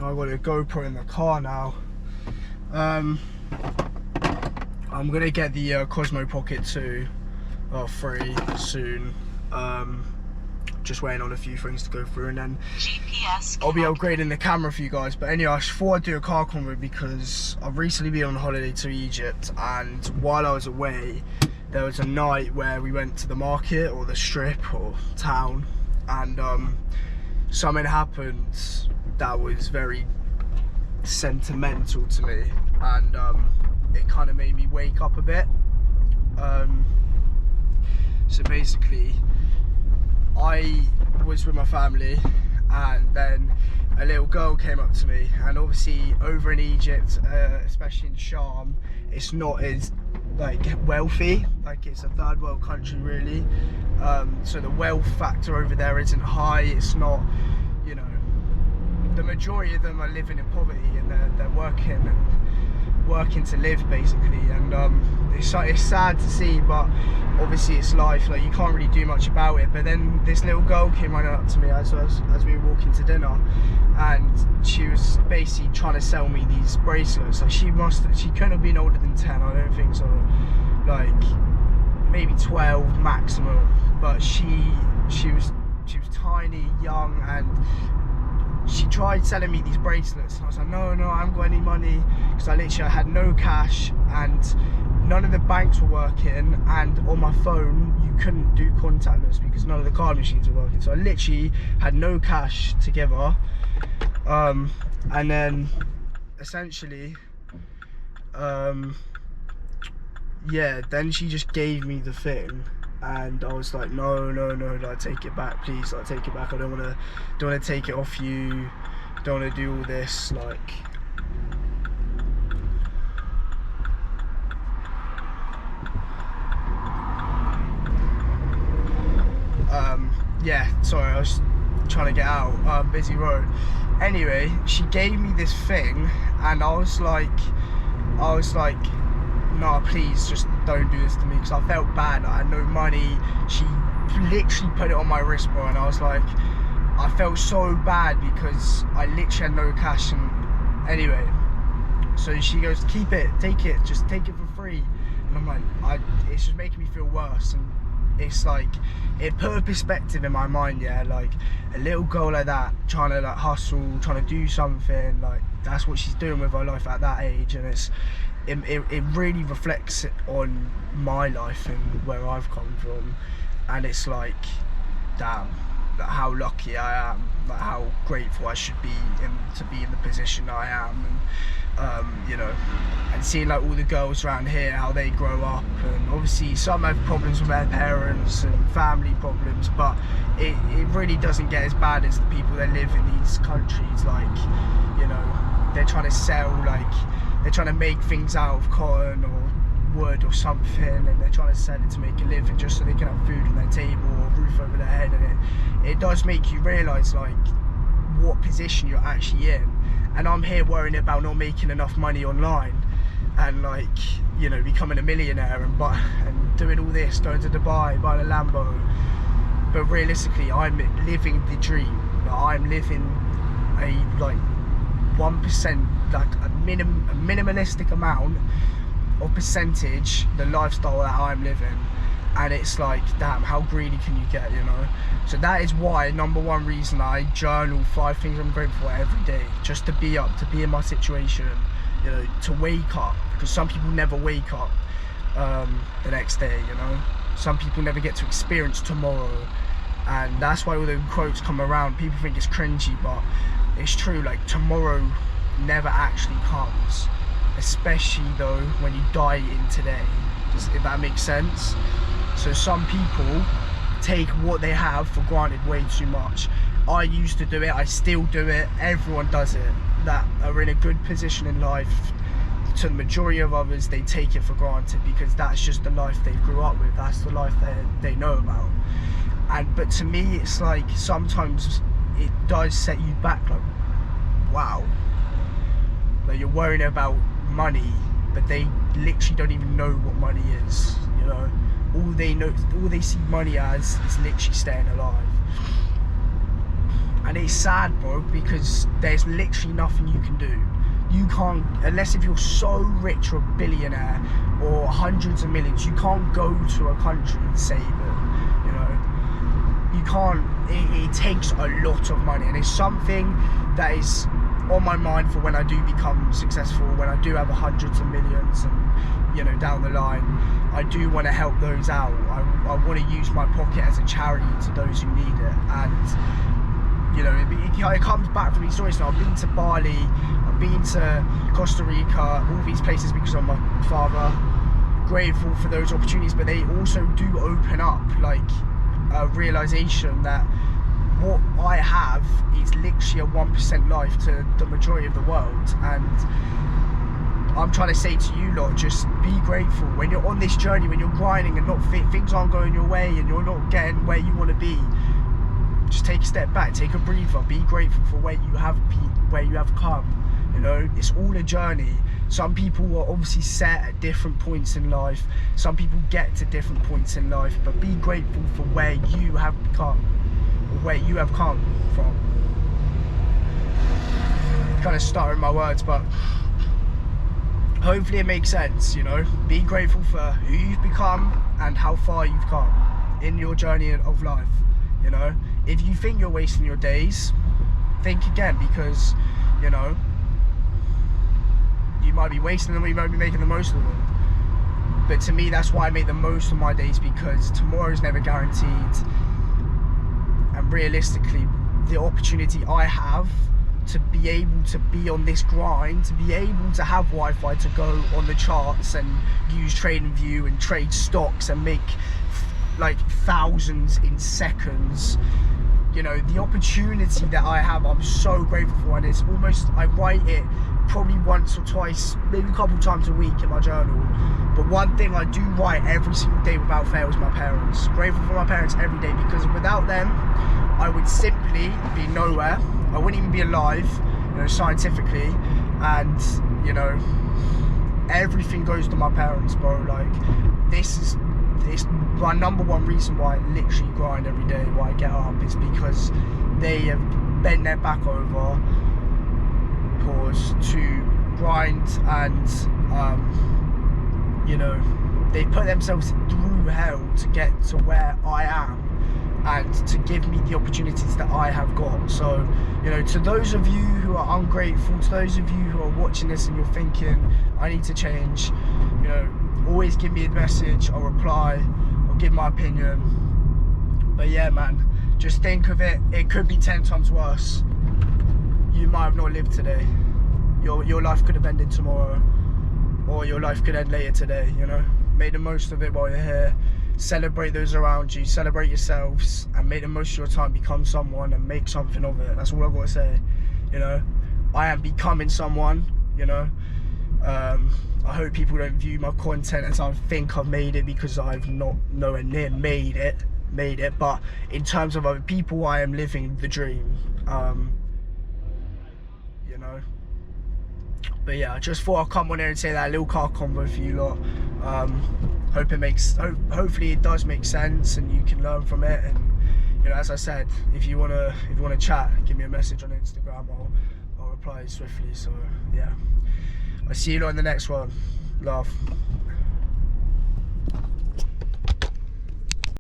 I've got a GoPro in the car now. I'm gonna get the Cosmo Pocket 2 or 3 soon. Just waiting on a few things to go through, and then GPS I'll be upgrading the camera for you guys. But anyway, I just thought I'd do a car convo because I've recently been on holiday to Egypt, and while I was away, there was a night where we went to the market or the strip or town, and something happened that was very sentimental to me, and it kind of made me wake up a bit. So basically, I was with my family, and then a little girl came up to me, and obviously over in Egypt, especially in Sharm, it's not as like wealthy, like it's a third world country really, so the wealth factor over there isn't high. It's not, you know, the majority of them are living in poverty, and they're working to live basically, and it's sad to see, but obviously it's life, like you can't really do much about it. But then this little girl came running up to me as we were walking to dinner, and she was basically trying to sell me these bracelets. Like she couldn't have been older than 10, I don't think so, like maybe 12 maximum, but she was tiny, young, and she tried selling me these bracelets, and I was like, no, I haven't got any money, because I had no cash, and none of the banks were working, and on my phone you couldn't do contactless because none of the card machines were working. So I literally had no cash to give her, and then essentially yeah, then she just gave me the thing, and I was like, no, like, take it back, please, like, take it back. I don't want to take it off you, don't want to do all this, like. Yeah, sorry, I was trying to get out, busy road. Anyway, she gave me this thing, and I was like, no, please, just don't do this to me, because I felt bad. I had no money. She literally put it on my wrist, bro, and I was like, I felt so bad because I literally had no cash. And anyway, so she goes, keep it, just take it for free. And I'm like, it's just making me feel worse. And it's like, it put a perspective in my mind, yeah, like a little girl like that trying to like hustle, trying to do something, like that's what she's doing with her life at that age. And it really reflects on my life and where I've come from, and it's like, damn, like how lucky I am, like how grateful I should be to be in the position I am. And you know, and seeing like all the girls around here, how they grow up, and obviously some have problems with their parents and family problems, but it really doesn't get as bad as the people that live in these countries. Like, you know, they're trying to sell, like they're trying to make things out of cotton or wood or something, and they're trying to sell it to make a living just so they can have food on their table or a roof over their head. And it does make you realise like what position you're actually in. And I'm here worrying about not making enough money online, and like, you know, becoming a millionaire and doing all this, going to Dubai, buying a Lambo. But realistically, I'm living the dream. Like, I'm living a like 1%, like a minimalistic amount of percentage, the lifestyle that I'm living. And it's like, damn, how greedy can you get, you know? So that is why, number one reason, I journal 5 things I'm grateful for every day, just to be in my situation, you know, to wake up, because some people never wake up the next day, you know? Some people never get to experience tomorrow, and that's why all the quotes come around. People think it's cringy, but it's true. Like, tomorrow never actually comes, especially though when you die in today, if that makes sense. So some people take what they have for granted way too much. I used to do it, I still do it, everyone does it, that are in a good position in life. To the majority of others, they take it for granted because that's just the life they grew up with, that's the life they know about. But to me, it's like, sometimes it does set you back, like, wow, like you're worrying about money, but they literally don't even know what money is, you know? All they see money as is literally staying alive. And it's sad, bro, because there's literally nothing you can do. You can't, unless if you're so rich or a billionaire or hundreds of millions, you can't go to a country and save it, you know. You can't, it takes a lot of money, and it's something that is on my mind for when I do become successful, when I do have hundreds of millions and, you know, down the line. I do want to help those out. I want to use my pocket as a charity to those who need it. And, you know, it comes back from these stories now. I've been to Bali, I've been to Costa Rica, all these places because of my father. Grateful for those opportunities, but they also do open up like a realization that what I have is literally a 1% life to the majority of the world. And I'm trying to say to you lot, just be grateful when you're on this journey, when you're grinding and not things aren't going your way and you're not getting where you want to be. Just take a step back, take a breather, be grateful for where you have come. You know, it's all a journey. Some people are obviously set at different points in life. Some people get to different points in life, but be grateful for where you have come, or where you have come from. Kind of stuttering my words, but hopefully it makes sense, you know. Be grateful for who you've become and how far you've come in your journey of life, you know. If you think you're wasting your days, think again, because, you know, you might be wasting them, you might be making the most of them. But to me, that's why I make the most of my days, because tomorrow is never guaranteed. And realistically, the opportunity I have to be able to be on this grind, to be able to have Wi-Fi to go on the charts and use TradingView and trade stocks and make like thousands in seconds, you know, the opportunity that I have, I'm so grateful for. And it's almost, I write it probably once or twice, maybe a couple times a week in my journal. But one thing I do write every single day without fail is my parents. Grateful for my parents every day, because without them, I would simply be nowhere. I wouldn't even be alive, you know, scientifically. And, you know, everything goes to my parents, bro. Like, it's my number one reason why I literally grind every day, why I get up, is because they have bent their back over, to grind, and you know, they put themselves through hell to get to where I am and to give me the opportunities that I have got. So, you know, to those of you who are ungrateful, to those of you who are watching this and you're thinking, I need to change, you know, always give me a message, I'll reply, I'll give my opinion. But yeah, man, just think of it, it could be 10 times worse. You might have not lived today. Your life could have ended tomorrow, or your life could end later today, you know. Make the most of it while you're here. Celebrate those around you, celebrate yourselves, and make the most of your time. Become someone and make something of it. That's all I've got to say, you know. I am becoming someone, you know. I hope people don't view my content as I think I've made it, because I've not nowhere near made it, but in terms of other people, I am living the dream, you know. But yeah, I just thought I'd come on here and say that little car convo for you lot. Hopefully it does make sense and you can learn from it. And, you know, as I said, if you wanna chat, give me a message on Instagram. I'll reply swiftly. So yeah, I'll see you lot in the next one. Love.